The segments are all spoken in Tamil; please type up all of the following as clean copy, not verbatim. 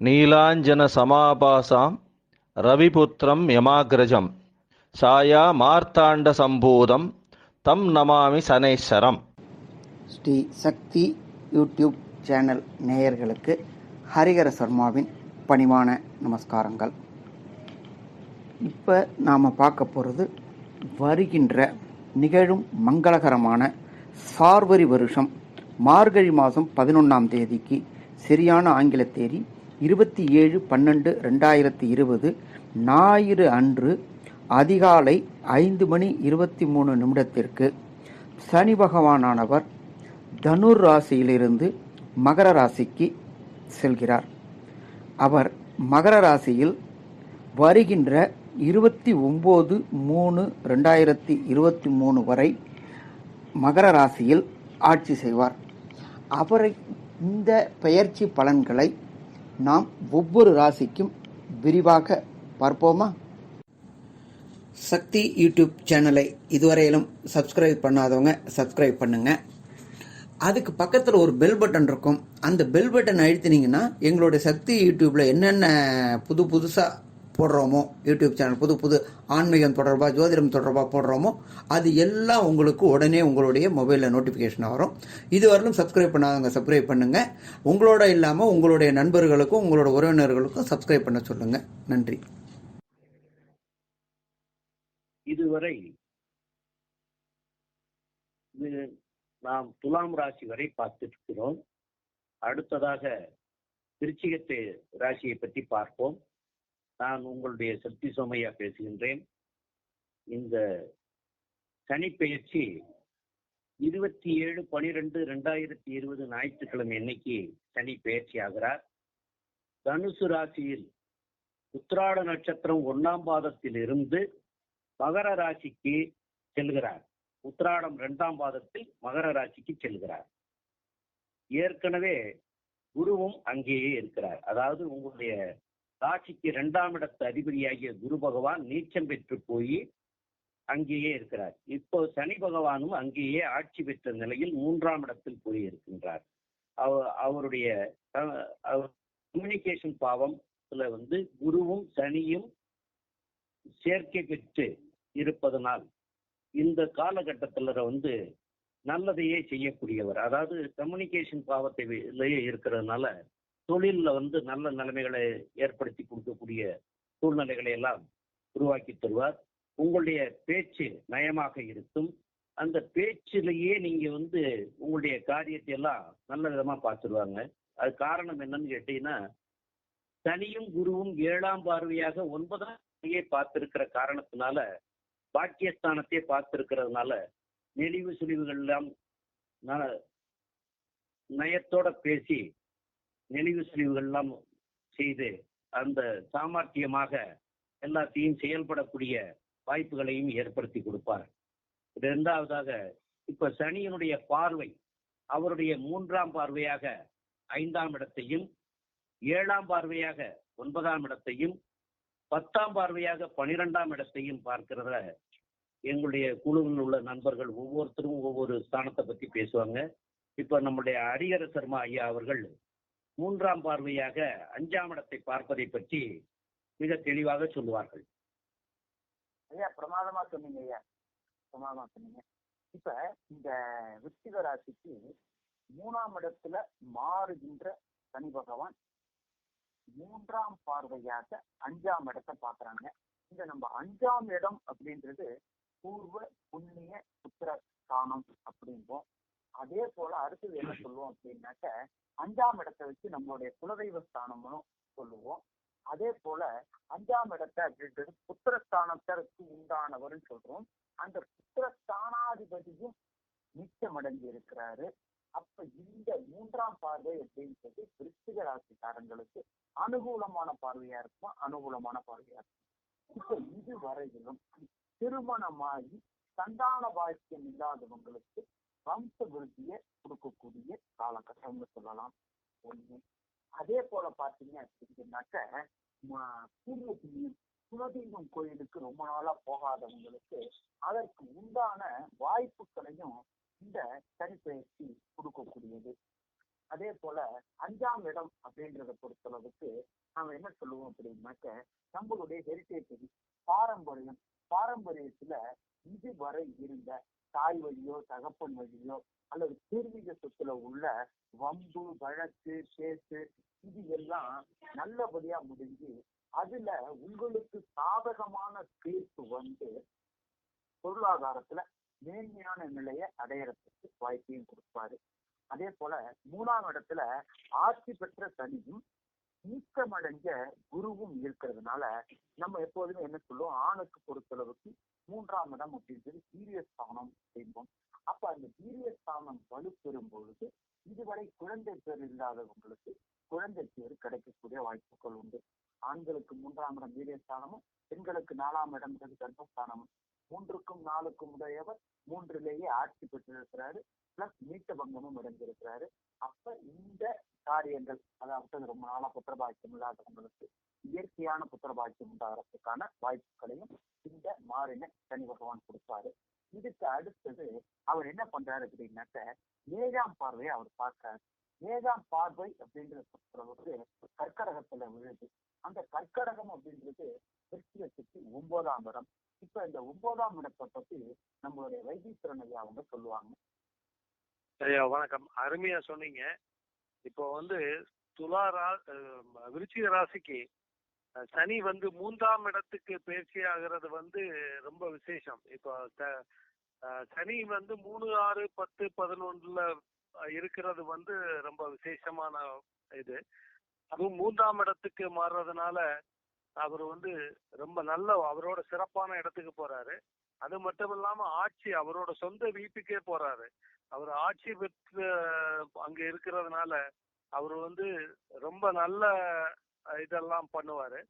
நீலாஞ்சன சமாபாசாம் ரவிபுத்திரம் யமாக்ரஜம் சாயா மார்த்தாண்ட சம்பூதம் தம் நமாமி சனேஸ்வரம். ஸ்ரீ சக்தி யூடியூப் சேனல் நேயர்களுக்கு ஹரிஹர சர்மாவின் பணிவான நமஸ்காரங்கள். இப்போ நாம் பார்க்க போகிறது வருகின்ற நிகழும் மங்களகரமான சார்வரி வருஷம் மார்கழி மாதம் 11ஆம் தேதிக்கு சரியான ஆங்கில தேதி 27/12/2020 ஞாயிறு அன்று அதிகாலை 5:23 சனி பகவானானவர் தனுர் ராசியிலிருந்து மகர ராசிக்கு செல்கிறார். அவர் மகர ராசியில் வருகின்ற 29/3/2023 வரை மகர ராசியில் ஆட்சி செய்வார். அவரை இந்த பெயர்ச்சி பலன்களை நாம் ஒவ்வொரு ராசிக்கும் விரிவாக பார்ப்போமா? சக்தி யூடியூப் சேனலை இதுவரையிலும் சப்ஸ்கிரைப் பண்ணாதவங்க சப்ஸ்கிரைப் பண்ணுங்க. அதுக்கு பக்கத்தில் ஒரு பெல் பட்டன் இருக்கும். அந்த பெல் பட்டன் அழுத்தினீங்கன்னா எங்களுடைய சக்தி யூடியூப்ல என்னென்ன புதுசாக போடுறோமோ, யூடியூப் சேனல் புது ஆன்மீகம் தொடர்பாக ஜோதிடம் தொடர்பாக போடுறோமோ அது எல்லாம் உங்களுக்கு உடனே உங்களுடைய மொபைலில் நோட்டிஃபிகேஷன் வரும். இதுவரையிலும் சப்ஸ்கிரைப் பண்ணாதவங்க சப்ஸ்கிரைப் பண்ணுங்க. உங்களோட இல்லாமல் உங்களுடைய நண்பர்களுக்கும் உங்களோட உறவினர்களுக்கும் சப்ஸ்கிரைப் பண்ண சொல்லுங்க. நன்றி. இதுவரை நாம் துலாம் ராசி வரை பார்த்திருக்கிறோம். அடுத்ததாக விருச்சிகத்தை ராசியை பற்றி பார்ப்போம். நான் உங்களுடைய சக்தி சோமையா பேசுகின்றேன். இந்த சனிப்பெயர்ச்சி 27/12/2020 ஞாயிற்றுக்கிழமை அன்னைக்கு சனி பெயர்ச்சி ஆகிறார். தனுசு ராசியில் உத்திராட நட்சத்திரம் 1ஆம் பாதத்தில் இருந்து மகர ராசிக்கு செல்கிறார். உத்திராடம் 2ஆம் பாதத்தில் மகர ராசிக்கு செல்கிறார். ஏற்கனவே குருவும் அங்கேயே இருக்கிறார். அதாவது உங்களுடைய ராசிக்கு 2ஆம் இடத்து அதிபதியாகிய குரு பகவான் நீச்சம் பெற்று போய் அங்கேயே இருக்கிறார். இப்போ சனி பகவானும் அங்கேயே ஆட்சி பெற்ற நிலையில் 3ஆம் இடத்தில் போய் இருக்கின்றார். அவருடைய கம்யூனிகேஷன் பாவத்துல குருவும் சனியும் சேர்க்கை பெற்று இருப்பதனால் இந்த காலகட்டத்தில் நல்லதையே செய்யக்கூடியவர். அதாவது கம்யூனிகேஷன் பாவத்திலேயே இருக்கிறதுனால தொழிலில் நல்ல நிலைமைகளை ஏற்படுத்தி கொடுக்கக்கூடிய சூழ்நிலைகளை எல்லாம் உருவாக்கி தருவார். உங்களுடைய பேச்சு நயமாக இருக்கும். அந்த பேச்சிலேயே நீங்க உங்களுடைய காரியத்தை எல்லாம் நல்ல விதமா பார்த்துருவாங்க. அது காரணம் என்னன்னு கேட்டீங்கன்னா, சனியும் குருவும் 7ஆம் பார்வையாக 9ஆம் பார்த்திருக்கிற காரணத்தினால, பாக்கியஸ்தானத்தை பார்த்திருக்கிறதுனால நெளிவு சுழிவுகள் எல்லாம் நயத்தோட பேசி நெளிவு சுழிவுகள் எல்லாம் செய்து அந்த சாமர்த்தியமாக எல்லாத்தையும் செயல்படக்கூடிய வாய்ப்புகளையும் ஏற்படுத்தி கொடுப்பார். இரண்டாவதாக இப்ப சனியினுடைய பார்வை அவருடைய 3ஆம் பார்வையாக 5ஆம் இடத்தையும், 7ஆம் பார்வையாக 9ஆம் இடத்தையும், 10ஆம் பார்வையாக 12ஆம் இடத்தையும் பார்க்கிறத எங்களுடைய குழுவில் உள்ள நண்பர்கள் ஒவ்வொருத்தரும் ஒவ்வொரு ஸ்தானத்தை பத்தி பேசுவாங்க. இப்ப நம்முடைய ஹரிஹர சர்மா ஐயா அவர்கள் 3ஆம் பார்வையாக 5ஆம் இடத்தை பார்ப்பதை பற்றி மிக தெளிவாக சொல்லுவார்கள். ஐயா பிரமாதமா சொன்னீங்க ஐயா, பிரமாதமா சொன்னீங்க. இப்ப இந்த விருச்சிக ராசிக்கு 3ஆம் இடத்துல மாறுகின்ற சனி பகவான் 3ஆம் பார்வையாக 5ஆம் இடத்தை பாக்குறாங்க. இந்த நம்ம 5ஆம் இடம் அப்படின்றது பூர்வ புண்ணிய புத்திர ஸ்தானம் அப்படிம்போம். அதே போல அடுத்தது என்ன சொல்லுவோம் அப்படின்னாக்க 5ஆம் இடத்தை வச்சு நம்மளுடைய குலதெய்வ ஸ்தானம்னு சொல்லுவோம். அதே போல 5ஆம் இடத்தை அப்படின்றது புத்திரஸ்தானத்திற்கு உண்டானவர்னு சொல்றோம். அந்த புத்திரஸ்தானாதிபதியும் நீச்சமடைஞ்சு இருக்கிறாரு. அப்ப இந்த 3ஆம் பார்வை அப்படின்றது விருச்சிக ராசிக்காரங்களுக்கு அனுகூலமான பார்வையா இருக்குமா, அனுகூலமான பார்வையா இருக்கும். இப்ப இது வரையிலும் திருமணமாகி சந்தான பாக்கியம் இல்லாதவங்களுக்கு வம்ச விருத்தியை கொடுக்கக்கூடிய காலகட்டம்னு சொல்லலாம். ஒண்ணு. அதே போல பாத்தீங்க அப்படின்னாக்க பூர்வ புண்ணியம் குலதெய்வம் கோயிலுக்கு ரொம்ப நாளா போகாதவங்களுக்கு அதற்கு உண்டான வாய்ப்புகளையும் இந்த சனிப்பெயர்ச்சி கொடுக்கக்கூடியது. அதே போல 5ஆம் இடம் அப்படின்றத பொறுத்தளவுக்கு நாம என்ன சொல்லுவோம் அப்படின்னாக்க, நம்மளுடைய ஹெரிட்டேஜ், பாரம்பரியத்துல இதுவரை இருந்த தாய் வழியோ தகப்பன் வழியோ அல்லது பூர்வீக சொத்துல உள்ள வம்பு வழக்கு கேசு இது எல்லாம் நல்லபடியா முடிஞ்சு அதுல உங்களுக்கு சாதகமான தீர்ப்பு வந்து பொருளாதாரத்துல மேன்மையான நிலையை அடையறதுக்கு வாய்ப்பையும் கொடுப்பாரு. அதே போல 3ஆம் இடத்துல ஆட்சி பெற்ற சனியும் நீக்கமடைஞ்ச குருவும் இருக்கிறதுனால நம்ம எப்போதுமே என்ன சொல்லுவோம், ஆணுக்கு பொறுத்தளவுக்கு 3ஆம் இடம் அப்படின்றது வீரியஸ்தானம் அப்படிம்போம். அப்ப அந்த வீரியஸ்தானம் வலுப்பெறும் பொழுது இதுவரை குழந்தை பேர் இல்லாதவங்களுக்கு குழந்தை பேர் கிடைக்கக்கூடிய வாய்ப்புகள் உண்டு. ஆண்களுக்கு 3ஆம் இடம் வீரியஸ்தானமும், பெண்களுக்கு 4ஆம் இடம் கர்ப்பஸ்தானமும். 3க்கும் 4க்கும் உடையவர் 3லேயே ஆட்சி பெற்றிருக்கிறாரு, பிளஸ் நீட்ட பங்கமும் அடைஞ்சிருக்கிறாரு. அப்ப இந்த காரியங்கள், அதாவது ரொம்ப நாளா புத்திரபாக்கியம் இல்லாதவங்களுக்கு இயற்கையான புத்திரபாக்கியம் உண்டாகிறதுக்கான வாய்ப்புகளையும் இந்த மாறின சனி பகவான் கொடுப்பாரு. இதுக்கு அடுத்தது அவர் என்ன பண்றாரு அப்படின்னாக்க, 7ஆம் பார்வையை அவர் பார்க்கிறாரு. 7ஆம் பார்வை அப்படின்றத பொறுத்தளவுக்கு கர்க்கடகத்துல விழுது. அந்த கர்க்கடகம் அப்படின்றது விருச்சிகத்துக்கு 9ஆம் இடம். இப்ப இந்த 9ஆம் இடத்தை பத்தி நம்மளுடைய வைத்தீஸ்வரன் ஐயா அவங்க சொல்லுவாங்க. ஐயா வணக்கம், அருமையா சொன்னீங்க. இப்போ வந்து விருச்சிக ராசிக்கு சனி வந்து 3ஆம் இடத்துக்கு பயிற்சி ஆகிறது வந்து ரொம்ப விசேஷம். இப்போ சனி வந்து 3, 6, 10, 11 இருக்கிறது வந்து ரொம்ப விசேஷமான இது. அதுவும் 3ஆம் இடத்துக்கு மாறுறதுனால அவர் வந்து ரொம்ப நல்ல அவரோட சிறப்பான இடத்துக்கு போறாரு. அது மட்டும் இல்லாம ஆட்சி அவரோட சொந்த வீட்டுக்கே போறாரு. அவர் ஆட்சி பெற்று அங்க இருக்கிறதுனால அவர் வந்து ரொம்ப நல்ல இதெல்லாம் பண்ணுவாரு.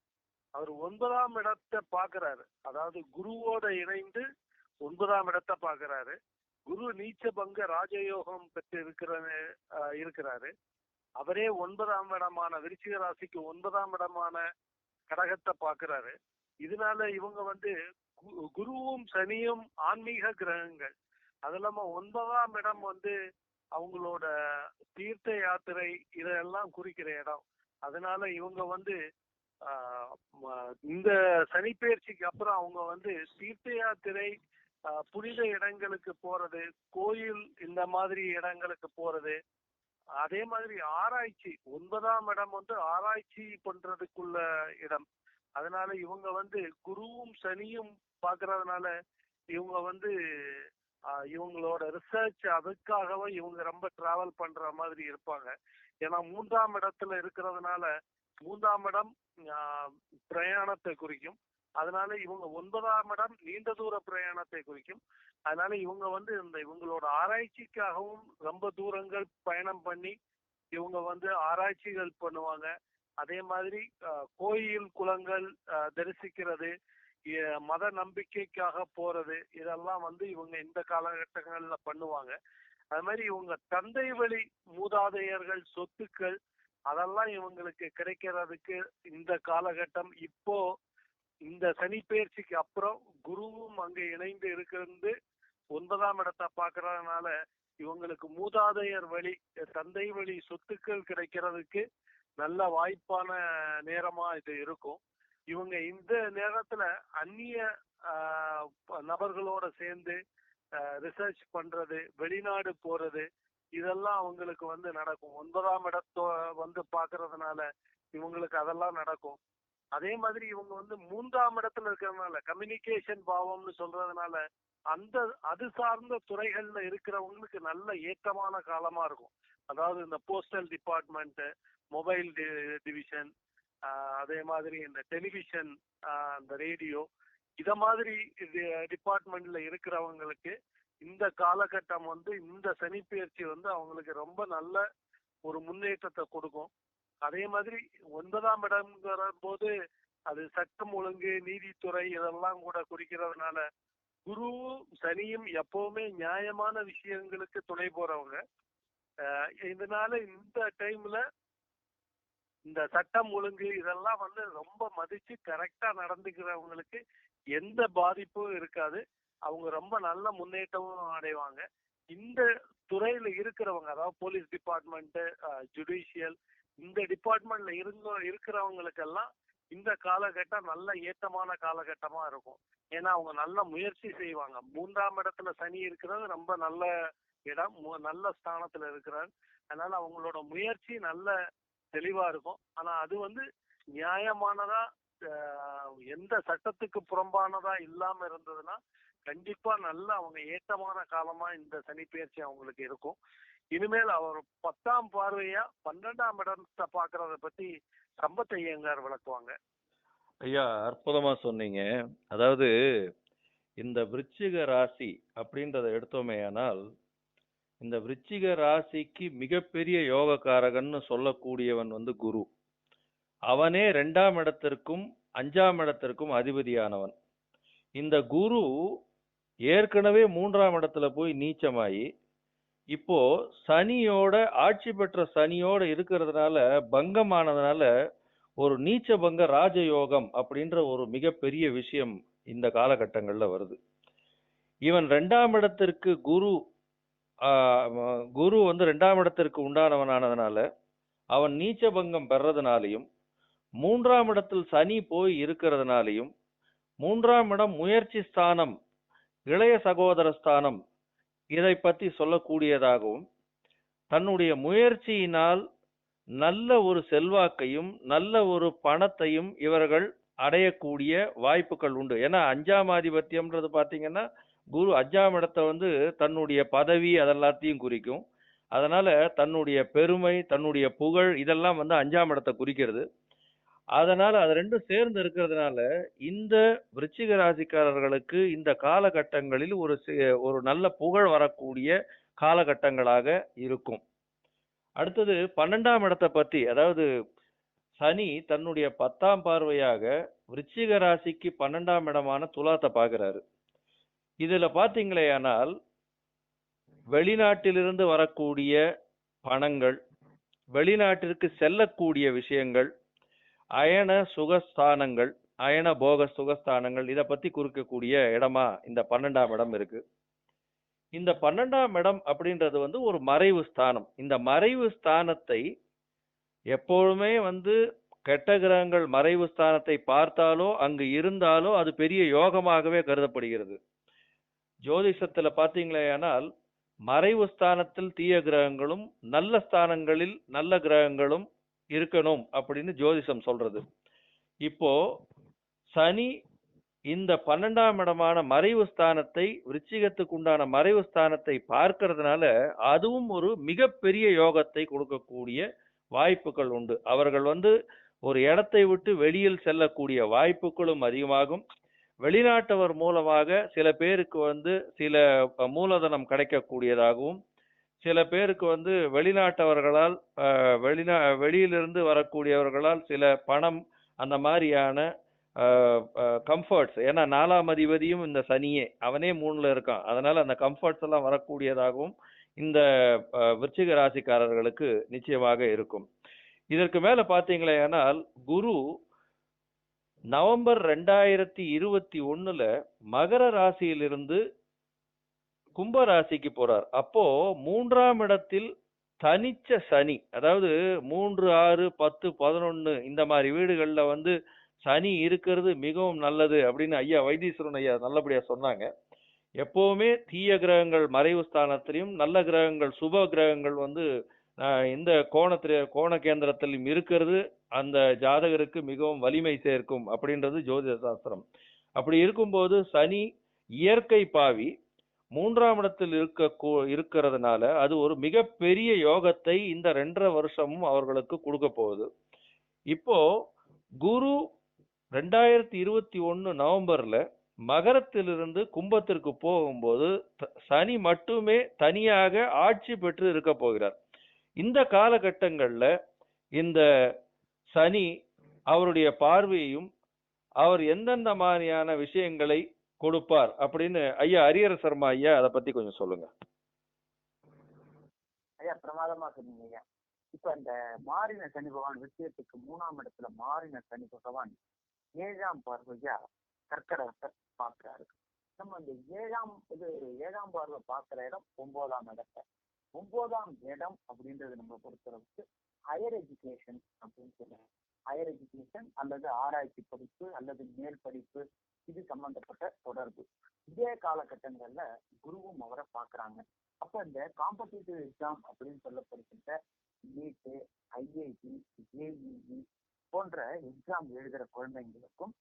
அவர் 9ஆம் இடத்தை பாக்குறாரு, அதாவது குருவோட இணைந்து 9ஆம் இடத்தை பாக்குறாரு. குரு நீச்ச பங்க ராஜயோகம் பெற்று இருக்கிறாரு. அவரே 9ஆம் இடமான விருச்சிக ராசிக்கு 9ஆம் இடமான கடகத்தை பாக்குறாரு. இதனால இவங்க வந்து குருவும் சனியும் ஆன்மீக கிரகங்கள். அது இல்லாம 9ஆம் இடம் வந்து அவங்களோட தீர்த்த யாத்திரை இதெல்லாம் குறிக்கிற இடம். அதனால இவங்க வந்து இந்த சனிப்பெயர்ச்சிக்கு அப்புறம் அவங்க வந்து தீர்த்த யாத்திரை, புனித இடங்களுக்கு போறது, கோயில் இந்த மாதிரி இடங்களுக்கு போறது, அதே மாதிரி ஆராய்ச்சி, 9ஆம் இடம் வந்து ஆராய்ச்சி பண்றதுக்குள்ள இடம். அதனால இவங்க வந்து குருவும் சனியும் பாக்குறதுனால இவங்க வந்து இவங்களோட ரிசர்ச் அதுக்காகவே இவங்க ரொம்ப டிராவல் பண்ற மாதிரி இருப்பாங்க. ஏன்னா 3ஆம் இடத்துல இருக்கிறதுனால 3ஆம் இடம் பிரயாணத்தை குறிக்கும். அதனால இவங்க 9ஆம் இடம் நீண்ட தூர பிரயாணத்தை குறிக்கும். அதனால இவங்க வந்து இவங்களோட ஆராய்ச்சிக்காகவும் ரொம்ப தூரங்கள் பயணம் பண்ணி இவங்க வந்து ஆராய்ச்சிகள் பண்ணுவாங்க. அதே மாதிரி கோயில் குளங்கள் தரிசிக்கிறது, மத நம்பிக்கைக்காக போறது, இதெல்லாம் வந்து இவங்க இந்த காலகட்டங்கள்ல பண்ணுவாங்க. அது மாதிரி இவங்க தந்தை வழி மூதாதையர்கள் சொத்துக்கள் அதெல்லாம் இவங்களுக்கு கிடைக்கிறதுக்கு இந்த காலகட்டம். இப்போ இந்த சனிப்பெயர்ச்சிக்கு அப்புறம் குருவும் அங்க இணைந்து இருக்கிறது 9ஆம் இடத்தை பாக்குறதுனால இவங்களுக்கு மூதாதையர் வழி தந்தை வழி சொத்துக்கள் கிடைக்கிறதுக்கு நல்ல வாய்ப்பான நேரமா இது இருக்கும். இவங்க இந்த நேரத்துல அந்நிய நபர்களோட சேர்ந்து ரிசர்ச் பண்றது, வெளிநாடு போறது, இதெல்லாம் அவங்களுக்கு வந்து நடக்கும். 9ஆம் இடத்தை வந்து பாக்குறதுனால இவங்களுக்கு அதெல்லாம் நடக்கும். அதே மாதிரி இவங்க வந்து 3ஆம் இடத்துல இருக்கிறதுனால கம்யூனிகேஷன் பாவம்னு சொல்றதுனால அது சார்ந்த துறைகள்ல இருக்கிறவங்களுக்கு நல்ல ஏற்றமான காலமா இருக்கும். அதாவது இந்த போஸ்டல் டிபார்ட்மெண்ட், மொபைல் டிவிஷன், அதே மாதிரி இந்த டெலிவிஷன், இந்த ரேடியோ, இத மாதிரி டிபார்ட்மெண்ட்ல இருக்கிறவங்களுக்கு இந்த காலகட்டம் வந்து இந்த சனிப்பெயர்ச்சி வந்து அவங்களுக்கு ரொம்ப நல்ல ஒரு முன்னேற்றத்தை கொடுக்கும். அதே மாதிரி 9ஆம் இடம்ங்கிற போது அது சட்டம் ஒழுங்கு, நீதித்துறை இதெல்லாம் கூட குறிக்கிறதுனால குருவும் சனியும் எப்பவுமே நியாயமான விஷயங்களுக்கு துணை போறவங்க. இதனால இந்த டைம்ல இந்த சட்டம் ஒழுங்கு இதெல்லாம் வந்து ரொம்ப மதிச்சு கரெக்டா நடந்துக்கிறவங்களுக்கு எந்த பாதிப்பும் இருக்காது. அவங்க ரொம்ப நல்ல முன்னேற்றமும் அடைவாங்க. இந்த துறையில இருக்கிறவங்க, அதாவது போலீஸ் டிபார்ட்மெண்ட், ஜுடிஷியல், இந்த டிபார்ட்மெண்ட்ல இருக்கிறவங்களுக்கெல்லாம் இந்த காலகட்டம் நல்ல ஏற்றமான காலகட்டமா இருக்கும். ஏன்னா அவங்க நல்ல முயற்சி செய்வாங்க. 3ஆம் இடத்துல சனி இருக்கிறது ரொம்ப நல்ல இடம், நல்ல ஸ்தானத்துல இருக்கிறார். அதனால அவங்களோட முயற்சி நல்ல தெளிவா இருக்கும். ஆனா அது வந்து நியாயமானதா, எந்த சட்டத்துக்கு புறம்பானதா இல்லாம இருந்ததுன்னா கண்டிப்பா நல்ல அவங்க ஏற்றமான காலமா இந்த சனி பயிற்சி அவங்களுக்கு இருக்கும். இனிமேல் அவர் 10ஆம் பார்வையா 12ஆம் இடத்தை பாக்குறத பத்தி சம்பத் ஐயங்கார் விளக்குவாங்க. ஐயா, அற்புதமா சொன்னீங்க. அதாவது இந்த விருச்சிக ராசி அப்படின்றத எடுத்தோமே ஆனால், இந்த விருச்சிக ராசிக்கு மிகப்பெரிய யோகக்காரகன்னு சொல்லக்கூடியவன் வந்து குரு. அவனே 2ஆம் இடத்திற்கும் 5ஆம் இடத்திற்கும் அதிபதியானவன். இந்த குரு ஏற்கனவே 3ஆம் இடத்துல போய் நீச்சமாயி இப்போ சனியோட, ஆட்சி பெற்ற சனியோட இருக்கிறதுனால, பங்கமானதுனால ஒரு நீச்ச பங்க ராஜயோகம் அப்படின்ற ஒரு மிகப்பெரிய விஷயம் இந்த காலகட்டங்கள்ல வருது. இவன் 2ஆம் இடத்திற்கு குரு வந்து 2ஆம் இடத்திற்கு உண்டானவனானதுனால அவன் நீச்ச பங்கம் பெறதுனாலையும், 3ஆம் இடத்தில் சனி போய் இருக்கிறதுனாலையும், 3ஆம் இடம் முயற்சி ஸ்தானம், இளைய சகோதர ஸ்தானம், இதை பற்றி சொல்லக்கூடியதாகவும், தன்னுடைய முயற்சியினால் நல்ல ஒரு செல்வாக்கையும் நல்ல ஒரு பணத்தையும் இவர்கள் அடையக்கூடிய வாய்ப்புகள் உண்டு. ஏன்னா 5ஆம் ஆதிபத்தியம்ன்றது பாத்தீங்கன்னா குரு 5ஆம் இடத்தை வந்து தன்னுடைய பதவி அதெல்லாத்தையும் குறிக்கும். அதனால தன்னுடைய பெருமை, தன்னுடைய புகழ் இதெல்லாம் வந்து 5ஆம் இடத்தை குறிக்கிறது. அதனால அது ரெண்டும் சேர்ந்து இருக்கிறதுனால இந்த விருச்சிக ராசிக்காரர்களுக்கு இந்த காலகட்டங்களில் ஒரு நல்ல புகழ் வரக்கூடிய காலகட்டங்களாக இருக்கும். அடுத்தது 12ஆம் இடத்தை பத்தி, அதாவது சனி தன்னுடைய 10ஆம் பார்வையாக விருச்சிக ராசிக்கு 12ஆம் இடமான துலாத்தை பார்க்கிறாரு. இதுல பாத்தீங்களேயானால் வெளிநாட்டிலிருந்து வரக்கூடிய பணங்கள், வெளிநாட்டிற்கு செல்லக்கூடிய விஷயங்கள், அயன சுகஸ்தானங்கள், அயன போக சுகஸ்தானங்கள், இதை பத்தி குறிக்கக்கூடிய இடமா இந்த 12ஆம் இடம் இருக்கு. இந்த 12ஆம் இடம் அப்படின்றது வந்து ஒரு மறைவு ஸ்தானம். இந்த மறைவு ஸ்தானத்தை எப்பொழுதுமே வந்து கெட்ட கிரகங்கள் மறைவு ஸ்தானத்தை பார்த்தாலோ அங்கு இருந்தாலோ அது பெரிய யோகமாகவே கருதப்படுகிறது. ஜோதிஷத்துல பாத்தீங்களேயானால் மறைவு ஸ்தானத்தில் தீய கிரகங்களும் நல்ல ஸ்தானங்களில் நல்ல கிரகங்களும் இருக்கணும் அப்படின்னு ஜோதிஷம் சொல்றது. இப்போ சனி இந்த 12ஆம் இடமான மறைவு ஸ்தானத்தை, விருச்சிகத்துக்கு உண்டான மறைவு ஸ்தானத்தை பார்க்கறதுனால அதுவும் ஒரு மிகப்பெரிய யோகத்தை கொடுக்கக்கூடிய வாய்ப்புகள் உண்டு. அவர்கள் வந்து ஒரு இடத்தை விட்டு வெளியில் செல்லக்கூடிய வாய்ப்புகளும் அதிகமாகும். வெளிநாட்டவர் மூலமாக சில பேருக்கு வந்து சில மூலதனம் கிடைக்கக்கூடியதாகவும், சில பேருக்கு வந்து வெளிநாட்டவர்களால் வெளியிலிருந்து வரக்கூடியவர்களால் சில பணம், அந்த மாதிரியான கம்ஃபர்ட்ஸ், ஏன்னா 4ஆம் அதிபதியும் இந்த சனியே, அவனே 3ல இருக்கான். அதனால அந்த கம்ஃபர்ட்ஸ் எல்லாம் வரக்கூடியதாகவும் இந்த விருச்சிக ராசிக்காரர்களுக்கு நிச்சயமாக இருக்கும். இதற்கு மேல பாத்தீங்களேனால் குரு நவம்பர் 2021ல மகர ராசியிலிருந்து கும்ப ராசிக்கு போறார். அப்போ 3ஆம் இடத்தில் தனிச்ச சனி, அதாவது 3, 6, 10, 11 இந்த மாதிரி வீடுகள்ல வந்து சனி இருக்கிறது மிகவும் நல்லது அப்படின்னு ஐயா வைத்தீஸ்வரன் ஐயா நல்லபடியா சொன்னாங்க. எப்பவுமே தீய கிரகங்கள் மறைவு ஸ்தானத்திலையும் நல்ல கிரகங்கள் சுப கிரகங்கள் வந்து இந்த கோண கேந்திரத்திலும் இருக்கிறது அந்த ஜாதகருக்கு மிகவும் வலிமை சேர்க்கும் அப்படின்றது ஜோதிட சாஸ்திரம். அப்படி இருக்கும்போது சனி இயற்கை பாவி 3ஆம் இடத்தில் இருக்கிறதுனால அது ஒரு மிகப்பெரிய யோகத்தை இந்த 2.5 வருஷமும் அவர்களுக்கு கொடுக்க போகுது. இப்போ குரு 2021 நவம்பர்ல மகரத்திலிருந்து கும்பத்திற்கு போகும்போது சனி மட்டுமே தனியாக ஆட்சி பெற்று இருக்க போகிறார். இந்த காலகட்டங்கள்ல இந்த சனி அவருடைய பார்வையையும் அவர் எந்தெந்த மாதிரியான விஷயங்களை கொடுப்பார் அப்படின்னு ஐயா ஹரிஹர சர்மா ஐயா அதை பத்தி கொஞ்சம் சொல்லுங்க. ஐயா பிரமாதமா சொன்னீங்க ஐயா. இப்ப இந்த மாறின சனி பகவான் விஷயத்துக்கு 3ஆம் இடத்துல மாறின சனி பகவான் 7ஆம் பார்வையா கர்க்கடகத்தை பார்க்கிறாரு. நம்ம இந்த 7ஆம் பார்வை பார்க்கிற இடம் 9ஆம் இடத்தை. 9ஆம் இடம் அப்படின்றது நம்ம பொறுத்தளவுக்கு ஹையர் எஜுகேஷன் அப்படின்னு சொல்லுவாங்க. ஹையர் எஜுகேஷன் அல்லது ஆராய்ச்சி படிப்பு அல்லது மேல் படிப்பு, இது சம்பந்தப்பட்ட தொடர்பு. இதே காலகட்டங்கள்ல குருவும் அவரை பாக்குறாங்க. அப்ப இந்த காம்படிட்டிவ் எக்ஸாம் அப்படின்னு சொல்லப்படுகின்ற நீட்டு, ஐஐடி, ஜேஇஇ போன்ற எக்ஸாம் எழுதுற குழந்தைங்களுக்கும்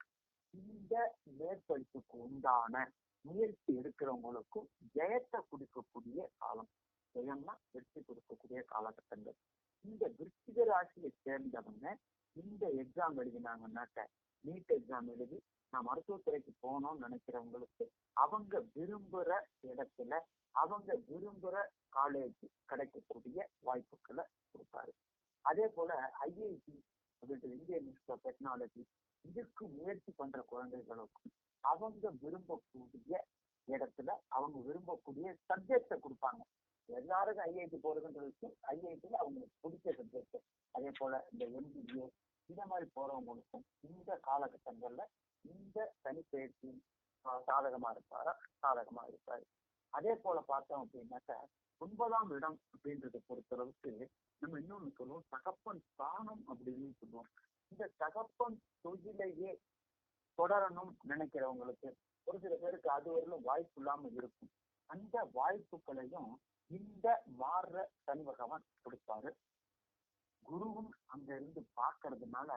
இந்த மேற்படிப்புக்கு உண்டான முயற்சி எடுக்கிறவங்களுக்கும் ஜெயத்தை கொடுக்கக்கூடிய காலம், ஜெயம்னா வெற்றி கொடுக்கக்கூடிய காலகட்டங்கள். இந்த விருச்சிக ராசியை சேர்ந்தவங்க இந்த எக்ஸாம் எழுதினாங்கன்னாக்க, நீட் எக்ஸாம் எழுதி நான் மருத்துவத்துறைக்கு போகணும்னு நினைக்கிறவங்களுக்கு அவங்க விரும்புற இடத்துல அவங்க விரும்புற காலேஜ் கிடைக்கக்கூடிய வாய்ப்புகளை கொடுப்பாரு. அதே போல ஐஐடி அப்படின்றது இந்தியன் இன்ஸ்டியூட் ஆஃப் டெக்னாலஜி, இதுக்கு முயற்சி பண்ற குழந்தைகளுக்கும் அவங்க விரும்பக்கூடிய இடத்துல அவங்க விரும்பக்கூடிய சப்ஜெக்டை கொடுப்பாங்க. எல்லாருக்கும் ஐஐடி போறதுன்றது ஐஐடியில அவங்களுக்கு பிடிச்ச சப்ஜெக்ட். அதே போல இந்த எம்பிஏ இந்த மாதிரி போறவங்களுக்கும் இந்த காலகட்டங்கள்ல இந்த தனிப்பயிற்சி சாதகமா இருப்பாரா, சாதகமா இருப்பாரு. அதே போல பார்த்தோம் அப்படின்னாக்க 9ஆம் இடம் அப்படின்றத பொறுத்தளவுக்கு நம்ம இன்னொன்னு சொல்லுவோம், தகப்பன் ஸ்தானம் அப்படின்னு சொல்லுவோம். இந்த தகப்பன் தொழிலையே தொடரணும் நினைக்கிறவங்களுக்கு ஒரு சில பேருக்கு அது வரலும் வாய்ப்பு இல்லாம இருக்கும். அந்த வாய்ப்புகளையும் இந்த மாறுற சனி பகவான் கொடுப்பாரு. குருவும் அங்க இருந்து பாக்குறதுனால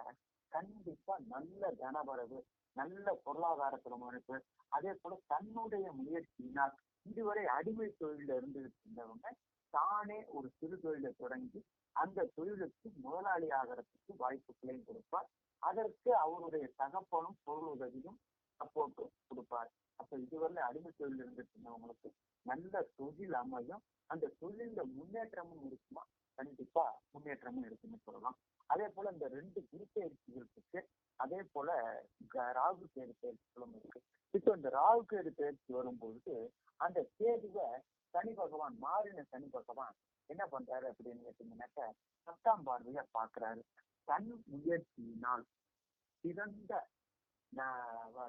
கண்டிப்பா நல்ல தனவரவு, நல்ல பொருளாதாரத்துல முனைப்பு. அதே போல தன்னுடைய முயற்சியினால் இதுவரை அடிமை தொழில இருந்தவங்க தானே ஒரு சிறு தொழிலை தொடங்கி அந்த தொழிலுக்கு முதலாளி ஆகிறதுக்கு வாய்ப்புகளையும் கொடுப்பார். அதற்கு அவருடைய தகப்பனும் பொருள் உதவியும் சப்போர்ட்டும் கொடுப்பார். அப்ப இதுவரை அடிமை தொழில் இருந்திருந்தவங்களுக்கு நல்ல தொழில் அமையும். அந்த தொழில முன்னேற்றமும் இருக்குமா, கண்டிப்பா முன்னேற்றமும் இருக்குன்னு சொல்லலாம். அதே போல இந்த 2 குரு பயிற்சிகளுக்கு அதே போல ராகு கேது பயிற்சிகளும் இருக்கு. இப்போ இந்த ராகு கேது பயிற்சி வரும்பொழுது அந்த கேதுவை சனி பகவான், மாறின சனி பகவான் என்ன பண்றாரு அப்படின்னு கேட்டீங்கன்னாக்க 10ஆம் பார்வையா பாக்குறாரு. தன் முயற்சியினால் சிறந்த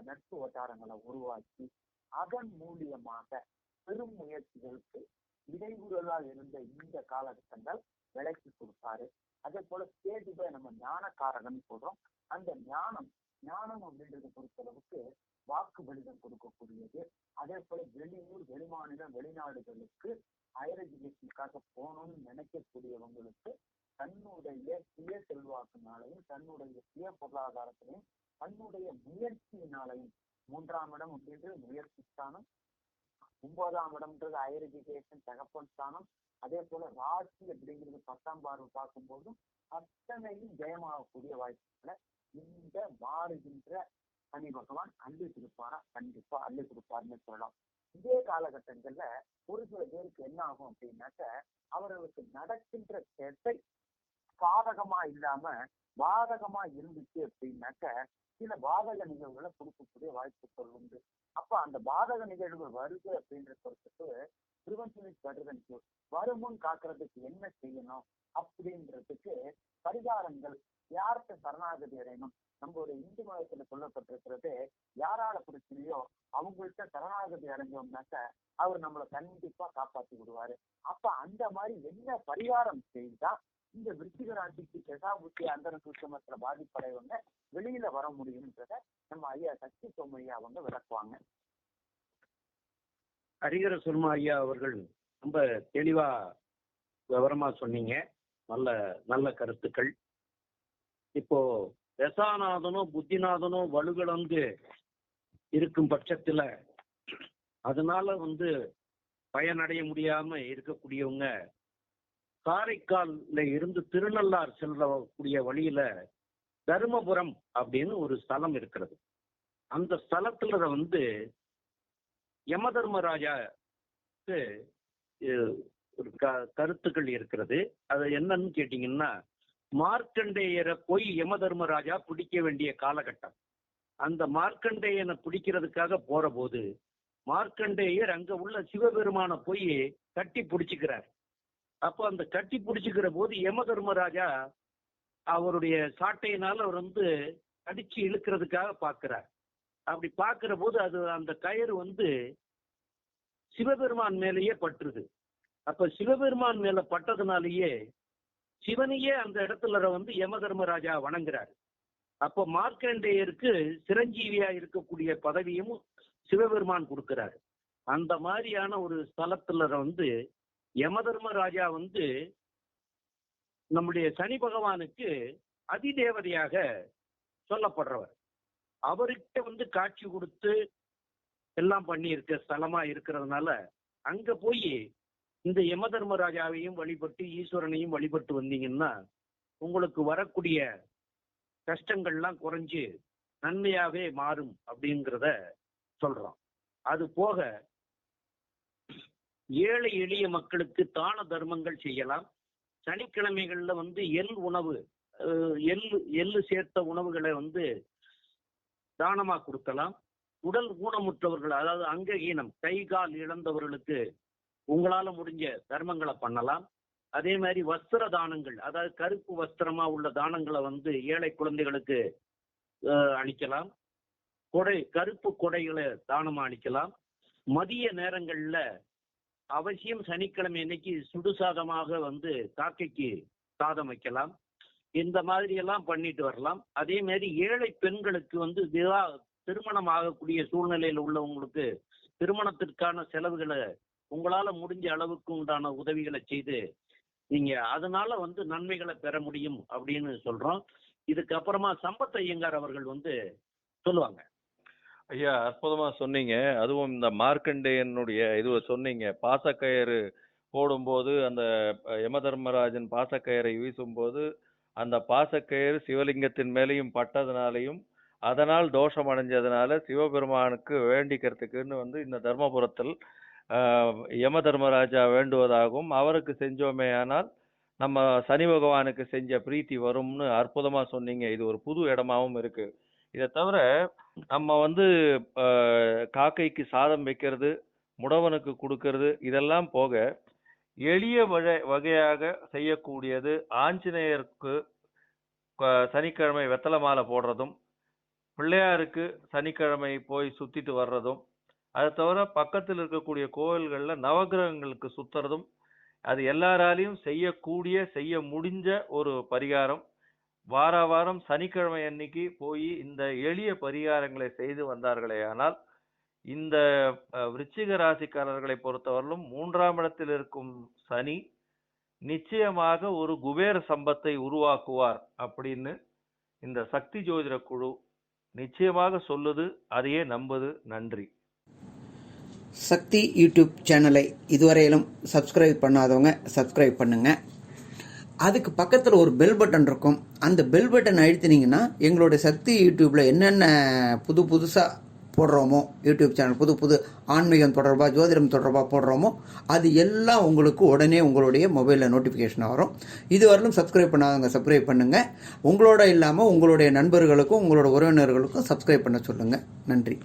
நட்பு வட்டாரங்களை உருவாக்கி அதன் மூலியமாக பெரும் முயற்சிகளுக்கு இடையூறலா இருந்த இந்த காலகட்டங்கள் விலைக்கு கொடுப்பாரு. அதே போல கேதுவை நம்ம ஞானக்காரகன் சொல்றோம். அந்த ஞானம் அப்படின்றத பொறுத்தளவுக்கு வாக்கு வலிதம் கொடுக்கக்கூடியது. அதே போல வெளியூர், வெளிமாநிலம், வெளிநாடுகளுக்கு ஹையர் எஜுகேஷனுக்காக போகணும்னு நினைக்கக்கூடியவங்களுக்கு தன்னுடைய சுய செல்வாக்குனாலையும் தன்னுடைய சுய பொருளாதாரத்திலையும் தன்னுடைய முயற்சியினாலையும் 3ஆம் இடம் அப்படின்றது முயற்சி ஸ்தானம், 9ஆம் இடம்ன்றது ஹையர் எஜுகேஷன் தகப்பன் ஸ்தானம். அதே போல ராசி அப்படிங்கிறது 10ஆம் பார்வை பார்க்கும்போதும் அத்தனையும் ஜெயமாகக்கூடிய வாய்ப்புகளை இந்த மாறுகின்ற சனி பகவான் அள்ளி கொடுப்பாரா, கண்டிப்பா அள்ளி கொடுப்பாருன்னு சொல்லலாம். இதே காலகட்டங்கள்ல ஒரு சில பேருக்கு என்ன ஆகும் அப்படின்னாக்க, அவர்களுக்கு நடக்கின்ற திசை சாதகமா இல்லாம பாதகமா இருந்துச்சு அப்படின்னாக்க சில பாதக நிகழ்வுகளை கொடுக்கக்கூடிய வாய்ப்புகள் உண்டு. அப்ப அந்த பாதக நிகழ்வுகள் வருது அப்படின்ற பொறுத்துக்கு பிரிவென்ஷன் வருமுன் காக்குறதுக்கு என்ன செய்யணும் அப்படின்றதுக்கு பரிகாரங்கள், யார்கிட்ட சரணாகதி அடையணும். நம்மளுடைய இந்து மதத்துல சொல்லப்பட்டிருக்கிறது, யாரால பிரச்சனையோ அவங்கள்ட்ட சரணாகதி அடைஞ்சோம்னாக்க அவர் நம்மளை கண்டிப்பா காப்பாற்றி விடுவாரு. அப்ப அந்த மாதிரி என்ன பரிகாரம் செய்தா இந்த விருச்சிக ராசிக்கு தசாபுத்தி அந்தர சூட்சமத்துல பாதிப்படைவங்க வெளியில வர முடியும்ன்றத நம்ம ஐயா சக்தி சோமையா அவங்க விளக்குவாங்க. ஹரிஹர சர்மா ஐயா அவர்கள் ரொம்ப தெளிவா விவரமா சொன்னீங்க. நல்ல நல்ல கருத்துக்கள். இப்போ தசாநாதனும் புத்திநாதனும் வலுவிழந்து இருக்கும் பட்சத்துல அதனால பயனடைய முடியாம இருக்கக்கூடியவங்க காரைக்கால்ல இருந்து திருநள்ளார் செல்லக்கூடிய வழியில தருமபுரம் அப்படின்னு ஒரு ஸ்தலம் இருக்கிறது. அந்த ஸ்தலத்துல யமதர்மராஜாக்கு ஒரு கருத்துக்கள் இருக்கிறது. அது என்னன்னு கேட்டீங்கன்னா, மார்க்கண்டேயரை போய் யமதர்மராஜா பிடிக்க வேண்டிய காலகட்டம். அந்த மார்க்கண்டேயனை பிடிக்கிறதுக்காக போற போது மார்க்கண்டேயர் அங்க உள்ள சிவபெருமான போய் கட்டி பிடிச்சுக்கிறார். அப்போ அந்த கட்டி பிடிச்சுக்கிற போது யமதர்மராஜா அவருடைய சாட்டையினால அவர் அடிச்சு இழுக்கிறதுக்காக பார்க்கிறார். அப்படி பார்க்கிற போது அது அந்த கயிறு சிவபெருமான் மேலேயே பற்றுது. அப்ப சிவபெருமான் மேல பட்டதுனாலேயே சிவனையே அந்த இடத்துல வந்து யம தர்மராஜா வணங்குறாரு. அப்ப மார்க்கண்டேயருக்கு சிரஞ்சீவியா இருக்கக்கூடிய பதவியும் சிவபெருமான் கொடுக்கிறாரு. அந்த மாதிரியான ஒரு ஸ்தலத்துல வந்து யம தர்மராஜா வந்து நம்முடைய சனி பகவானுக்கு அதிதேவதையாக சொல்லப்படுறவர். அவருக்கு வந்து காட்சி கொடுத்து எல்லாம் பண்ணி இருக்க ஸ்தலமா இருக்கிறதுனால அங்க போய் இந்த யம தர்மராஜாவையும் வழிபட்டு ஈஸ்வரனையும் வழிபட்டு வந்தீங்கன்னா உங்களுக்கு வரக்கூடிய கஷ்டங்கள்லாம் குறைஞ்சு நன்மையாவே மாறும் அப்படிங்கிறத சொல்றோம். அது போக ஏழை எளிய மக்களுக்கு தான தர்மங்கள் செய்யலாம். சனிக்கிழமைகள்ல வந்து எள்ளு சேர்த்த உணவுகளை வந்து தானமா கொடுக்கலாம். உடல் ஊனமுற்றவர்கள், அதாவது அங்கஹீனம், கை கால் இழந்தவர்களுக்கு உங்களால முடிஞ்ச தர்மங்களை பண்ணலாம். அதே மாதிரி வஸ்திர தானங்கள், அதாவது கருப்பு வஸ்திரமா உள்ள தானங்களை வந்து ஏழை குழந்தைகளுக்கு அளிக்கலாம். கருப்பு கொடைகளை தானமா அளிக்கலாம். மதிய நேரங்கள்ல அவசியம் சனிக்கிழமை அன்னைக்கு சுடுசாதமாக வந்து காக்கைக்கு சாதம் வைக்கலாம். இந்த மாதிரி எல்லாம் பண்ணிட்டு வரலாம். அதே மாதிரி ஏழை பெண்களுக்கு வந்து திருமணம் ஆகக்கூடிய சூழ்நிலையில் உள்ளவங்களுக்கு திருமணத்திற்கான செலவுகளை உங்களால முடிஞ்ச அளவுக்கு உண்டான உதவிகளை செய்து நீங்க அதனால வந்து நன்மைகளை பெற முடியும் அப்படின்னு சொல்றோம். இதுக்கு அப்புறமா சம்பத் ஐயங்கார் அவர்கள் வந்து சொல்லுவாங்க. ஐயா, அற்புதமா சொன்னீங்க. அதுவும் இந்த மார்க்கண்டேயனுடைய இது சொன்னீங்க. பாசக்கயிறு போடும்போது அந்த யம தர்மராஜன் பாசக்கயிறை வீசும்போது அந்த பாசக்கயிறு சிவலிங்கத்தின் மேலேயும் பட்டதுனாலையும் அதனால் தோஷம் அடைஞ்சதுனால சிவபெருமானுக்கு வேண்டிக்கிறதுக்குன்னு வந்து இந்த தர்மபுரத்தில் யம தர்மராஜா வேண்டுவதாகவும் அவருக்கு செஞ்சோமே ஆனால் நம்ம சனி பகவானுக்கு செஞ்ச பிரீத்தி வரும்னு அற்புதமா சொன்னீங்க. இது ஒரு புது இடமாவும் இருக்கு. இதை தவிர நம்ம வந்து காக்கைக்கு சாதம் வைக்கிறது, முடவனுக்கு கொடுக்கறது, இதெல்லாம் போக எளிய வகையாக செய்யக்கூடியது ஆஞ்சநேயருக்கு சனிக்கிழமை வெத்தலை மாலை போடுறதும், பிள்ளையாருக்கு சனிக்கிழமை போய் சுத்திட்டு வர்றதும், அதை தவிர பக்கத்தில் இருக்கக்கூடிய கோவில்கள்ல நவகிரகங்களுக்கு சுத்துறதும், அது எல்லாராலையும் செய்ய முடிஞ்ச ஒரு பரிகாரம். வார வாரம் சனிக்கிழமை அன்னைக்கு போய் இந்த எளிய பரிகாரங்களை செய்து வந்தார்களே ஆனால் இந்த விருச்சிக ராசிக்காரர்களை பொறுத்தவரையிலும் 3ஆம் இடத்தில் இருக்கும் சனி நிச்சயமாக ஒரு குபேர சம்பத்தை உருவாக்குவார் அப்படின்னு இந்த சக்தி ஜோதிட குழு நிச்சயமாக சொல்லுது. அதையே நம்புது. நன்றி. சக்தி யூடியூப் சேனலை இதுவரையிலும் சப்ஸ்கிரைப் பண்ணாதவங்க சப்ஸ்கிரைப் பண்ணுங்க. அதுக்கு பக்கத்தில் ஒரு பெல் பட்டன் இருக்கும். அந்த பெல் பட்டன் அழுத்தினீங்கன்னா எங்களுடைய சக்தி யூடியூப்ல என்னென்ன புதுசாக போடுறோமோ, யூடியூப் சேனல் புது ஆன்மீகம் தொடர்பாக, ஜோதிடம் தொடர்பாக போடுறோமோ அது எல்லாம் உங்களுக்கு உடனே உங்களுடைய மொபைலில் நோட்டிஃபிகேஷன் வரும். இதுவரையிலும் சப்ஸ்கிரைப் பண்ணாதவங்க சப்ஸ்கிரைப் பண்ணுங்கள். உங்களோட இல்லாமல் உங்களுடைய நண்பர்களுக்கும் உங்களோட உறவினர்களுக்கும் சப்ஸ்கிரைப் பண்ண சொல்லுங்கள். நன்றி.